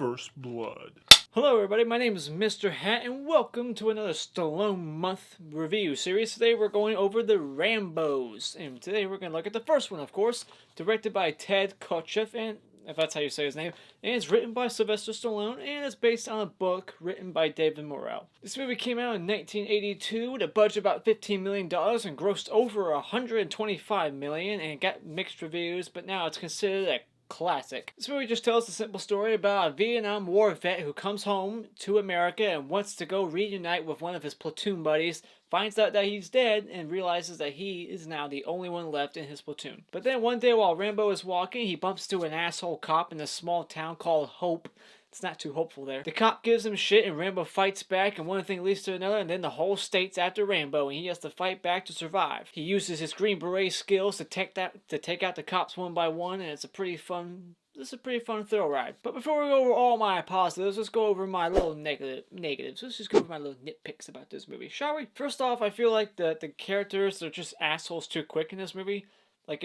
First Blood. Hello everybody, my name is Mr. Hat and welcome to another Stallone month review series. Today we're going over the Rambos, and today we're going to look at the first one, of course, directed by Ted Kotcheff, and if that's how you say his name, and it's written by Sylvester Stallone, and it's based on a book written by David Morrell. This movie came out in 1982 with a budget of about $15 million and grossed over $125 million and got mixed reviews, but now it's considered a classic. This movie just tells a simple story about a Vietnam War vet who comes home to America and wants to go reunite with one of his platoon buddies, finds out that he's dead, and realizes that he is now the only one left in his platoon. But then one day while Rambo is walking, he bumps into an asshole cop in a small town called Hope. It's not too hopeful there. The cop gives him shit and Rambo fights back, and one thing leads to another, and then the whole state's after Rambo and he has to fight back to survive. He uses his Green Beret skills to take out the cops one by one, and it's a pretty fun thrill ride. But before we go over all my positives, let's go over my little negatives. Let's just go over my little nitpicks about this movie, shall we? First off, I feel like the characters are just assholes too quick in this movie. I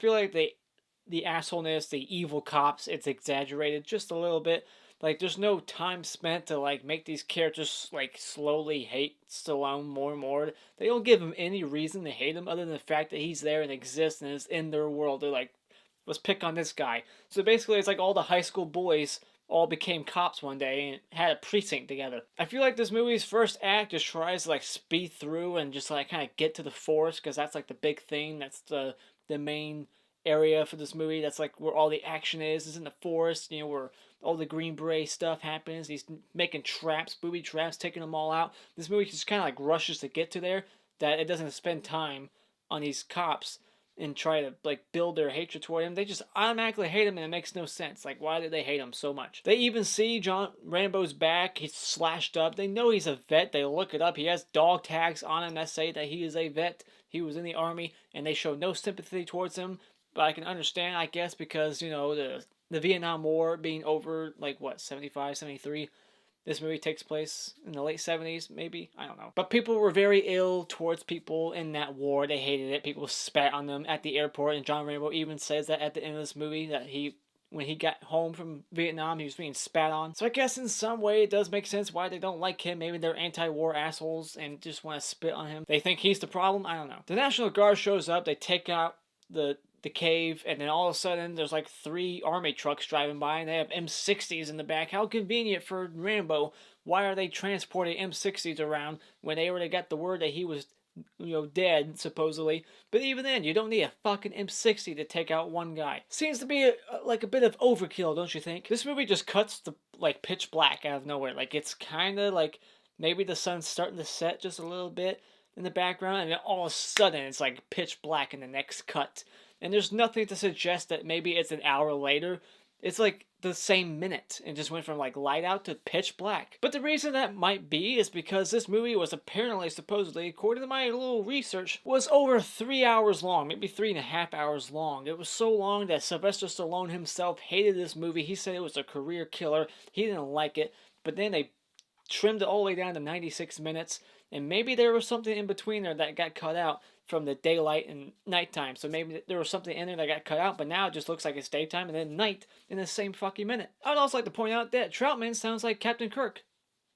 feel like the assholeness, the evil cops, it's exaggerated just a little bit. There's no time spent to, make these characters, slowly hate Stallone more and more. They don't give him any reason to hate him other than the fact that he's there and exists and is in their world. They're like, let's pick on this guy. So basically, it's like all the high school boys all became cops one day and had a precinct together. I feel like this movie's first act just tries to, speed through and just, kind of get to the forest, because that's, the big thing. That's the main area for this movie. That's where all the action is in the forest, where all the Green Beret stuff happens. He's making traps, booby traps, taking them all out. This movie just kind of rushes to get to there, that it doesn't spend time on these cops and try to build their hatred toward him. They just automatically hate him, and it makes no sense. Why did they hate him so much? They even see John Rambo's back. He's slashed up. They know he's a vet. They look it up. He has dog tags on him that say that he is a vet. He was in the army, and they show no sympathy towards him. But I can understand, I guess, because, the Vietnam War being over, 75, 73. This movie takes place in the late 70s, maybe? I don't know. But people were very ill towards people in that war. They hated it. People spat on them at the airport, and John Rambo even says that at the end of this movie, that when he got home from Vietnam, he was being spat on. So I guess in some way it does make sense why they don't like him. Maybe they're anti-war assholes and just want to spit on him. They think he's the problem? I don't know. The National Guard shows up. They take out the cave, and then all of a sudden there's 3 army trucks driving by, and they have M60s in the back. How convenient for Rambo. Why are they transporting M60s around when they already got the word that he was dead, supposedly? But even then, you don't need a fucking M60 to take out one guy. Seems to be a bit of overkill, don't you think? This movie just cuts to pitch black out of nowhere. It's kind of maybe the sun's starting to set just a little bit in the background, and then all of a sudden it's pitch black in the next cut. And there's nothing to suggest that maybe it's an hour later. It's the same minute, and just went from light out to pitch black. But the reason that might be is because this movie was apparently, supposedly, according to my little research, was over 3 hours long, maybe 3.5 hours long. It was so long that Sylvester Stallone himself hated this movie. He said it was a career killer. He didn't like it. But then they trimmed it all the way down to 96 minutes. And maybe there was something in between there that got cut out from the daylight and nighttime. So maybe there was something in there that got cut out, but now it just looks like it's daytime and then night in the same fucking minute. I would also like to point out that Troutman sounds like Captain Kirk.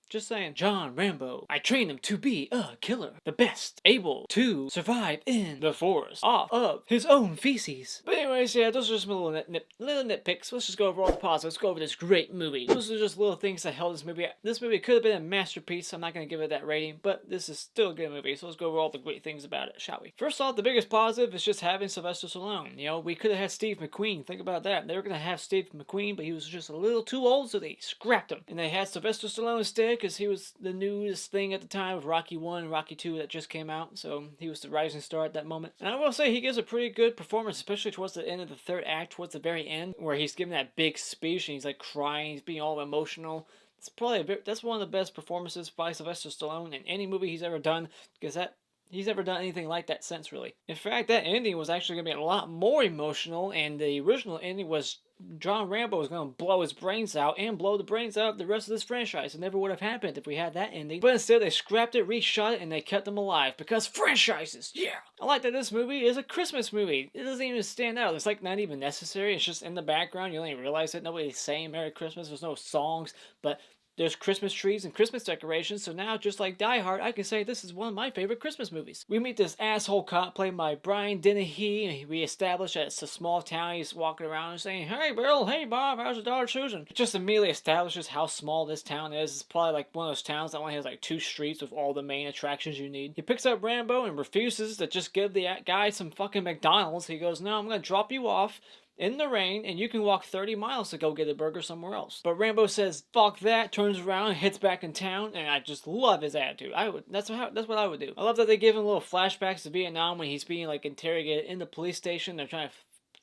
Just saying. John Rambo. I trained him to be a killer. The best. Able to survive in the forest. Off of his own feces. But anyways, yeah, those are just little nitpicks. Let's just go over all the positives. Let's go over this great movie. Those are just little things that held this movie. This movie could have been a masterpiece. I'm not going to give it that rating, but this is still a good movie. So let's go over all the great things about it, shall we? First off, the biggest positive is just having Sylvester Stallone. We could have had Steve McQueen. Think about that. They were going to have Steve McQueen, but he was just a little too old, so they scrapped him. And they had Sylvester Stallone instead, because he was the newest thing at the time of Rocky 1 and Rocky 2 that just came out, so he was the rising star at that moment. And I will say he gives a pretty good performance, especially towards the end of the third act, towards the very end, where he's giving that big speech and he's crying, he's being all emotional. It's probably that's one of the best performances by Sylvester Stallone in any movie he's ever done, because that he's never done anything like that since, really. In fact, that ending was actually going to be a lot more emotional, and the original ending was John Rambo was going to blow his brains out and blow the brains out of the rest of this franchise. It never would have happened if we had that ending. But instead, they scrapped it, reshot it, and they kept him alive. Because franchises, yeah! I like that this movie is a Christmas movie. It doesn't even stand out. It's like not even necessary. It's just in the background. You don't even realize it. Nobody's saying Merry Christmas. There's no songs. But there's Christmas trees and Christmas decorations, so now, just like Die Hard, I can say this is one of my favorite Christmas movies. We meet this asshole cop played by Brian Dennehy, and we establish that it's a small town. He's walking around and saying, "Hey Bill, hey Bob, how's your daughter Susan?" It just immediately establishes how small this town is. It's probably like one of those towns that only has like 2 streets with all the main attractions you need. He picks up Rambo and refuses to just give the guy some fucking McDonald's. He goes, "No, I'm gonna drop you off in the rain, and you can walk 30 miles to go get a burger somewhere else." But Rambo says, "Fuck that," turns around, hits back in town, and I just love his attitude. That's what I would do. I love that they give him little flashbacks to Vietnam when he's being like interrogated in the police station. They're trying to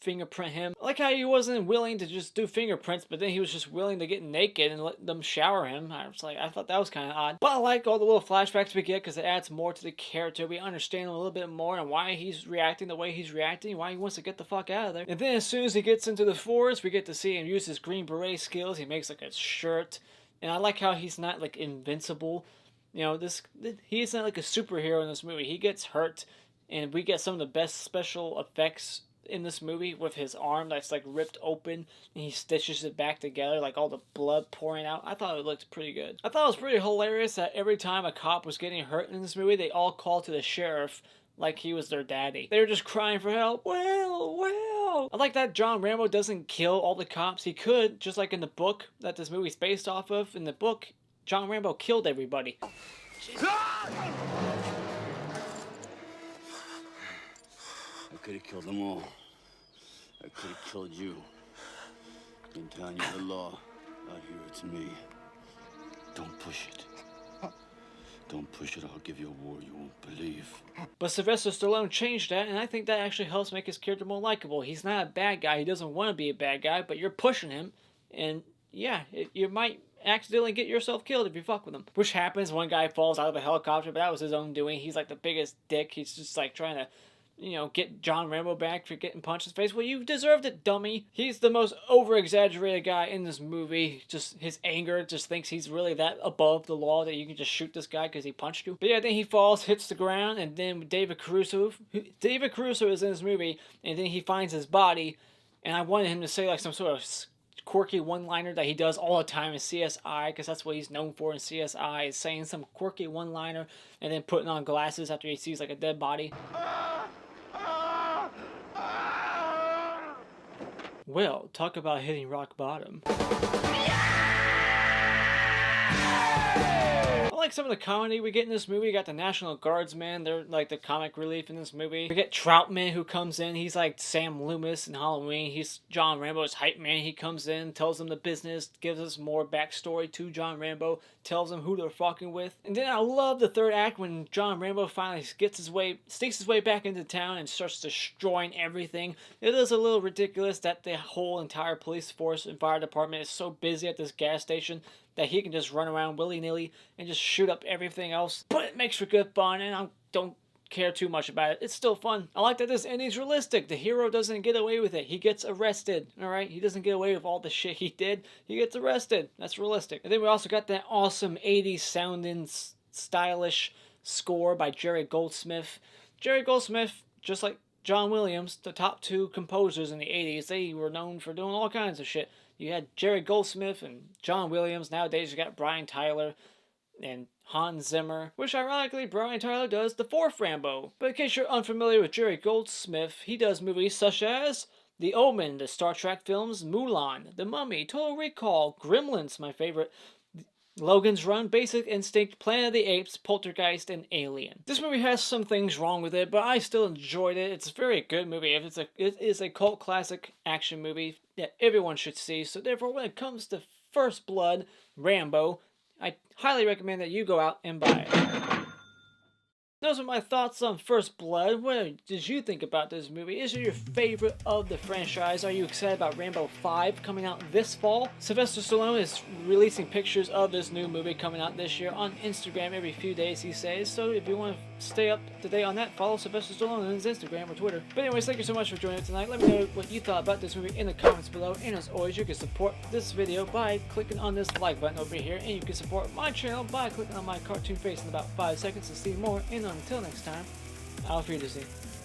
fingerprint him. I like how he wasn't willing to just do fingerprints, but then he was just willing to get naked and let them shower him. I thought that was kind of odd. But I like all the little flashbacks we get because it adds more to the character. We understand a little bit more and why he's reacting the way he's reacting, why he wants to get the fuck out of there. And then as soon as he gets into the forest, we get to see him use his green beret skills. He makes like a shirt. And I like how he's not like invincible. You know, he's not like a superhero in this movie. He gets hurt, and we get some of the best special effects in this movie with his arm that's like ripped open and he stitches it back together, like all the blood pouring out. I thought it looked pretty good. I thought it was pretty hilarious that every time a cop was getting hurt in this movie, they all called to the sheriff like he was their daddy. They were just crying for help. Well. I like that John Rambo doesn't kill all the cops. He could, just like in the book that this movie's based off of. In the book, John Rambo killed everybody. I could have killed them all. I could have killed you. In town, you're the law. Out here, it's me. Don't push it. Don't push it, I'll give you a war you won't believe. But Sylvester Stallone changed that, and I think that actually helps make his character more likable. He's not a bad guy. He doesn't want to be a bad guy, but you're pushing him, and yeah, you might accidentally get yourself killed if you fuck with him. Which happens. One guy falls out of a helicopter, but that was his own doing. He's like the biggest dick. He's just like trying to, you know, get John Rambo back for getting punched in the face. Well, you deserved it, dummy. He's the most over-exaggerated guy in this movie. Just his anger, just thinks he's really that above the law that you can just shoot this guy because he punched you. But yeah, then he falls, hits the ground, and then David Caruso is in this movie, and then he finds his body, and I wanted him to say like some sort of quirky one-liner that he does all the time in CSI, because that's what he's known for in CSI, is saying some quirky one-liner and then putting on glasses after he sees like a dead body. Well, talk about hitting rock bottom. I like some of the comedy we get in this movie. We got the National Guardsmen. They're like the comic relief in this movie. We get Troutman who comes in. He's like Sam Loomis in Halloween. He's John Rambo's hype man. He comes in, tells them the business, gives us more backstory to John Rambo, tells them who they're fucking with. And then I love the third act when John Rambo finally sneaks his way back into town and starts destroying everything. It is a little ridiculous that the whole entire police force and fire department is so busy at this gas station that he can just run around willy-nilly and just shoot up everything else. But it makes for good fun, and I don't care too much about it. It's still fun. I like that this ending's realistic. The hero doesn't get away with it. He gets arrested, alright? He doesn't get away with all the shit he did. He gets arrested. That's realistic. And then we also got that awesome 80s sounding, stylish score by Jerry Goldsmith. Jerry Goldsmith, just like John Williams, the top 2 composers in the 80s, they were known for doing all kinds of shit. You had Jerry Goldsmith and John Williams. Nowadays you got Brian Tyler and Hans Zimmer, which ironically Brian Tyler does the 4th Rambo. But in case you're unfamiliar with Jerry Goldsmith, he does movies such as The Omen, the Star Trek films, Mulan, The Mummy, Total Recall, Gremlins, my favorite, Logan's Run, Basic Instinct, Planet of the Apes, Poltergeist, and Alien. This movie has some things wrong with it, but I still enjoyed it. It's a very good movie. It is a cult classic action movie that everyone should see. So therefore, when it comes to First Blood, Rambo, I highly recommend that you go out and buy it. those are my thoughts on First Blood. What did you think about this movie? Is it your favorite of the franchise? Are you excited about Rambo 5 coming out this fall? Sylvester Stallone is releasing pictures of this new movie coming out this year on Instagram every few days, he says. So if you want to stay up to date on that, follow Sylvester Stallone on his Instagram or Twitter. But anyways, thank you so much for joining me tonight. Let me know what you thought about this movie in the comments below. And as always, you can support this video by clicking on this like button over here. And you can support my channel by clicking on my cartoon face in about 5 seconds to see more. And until next time, auf Wiedersehen.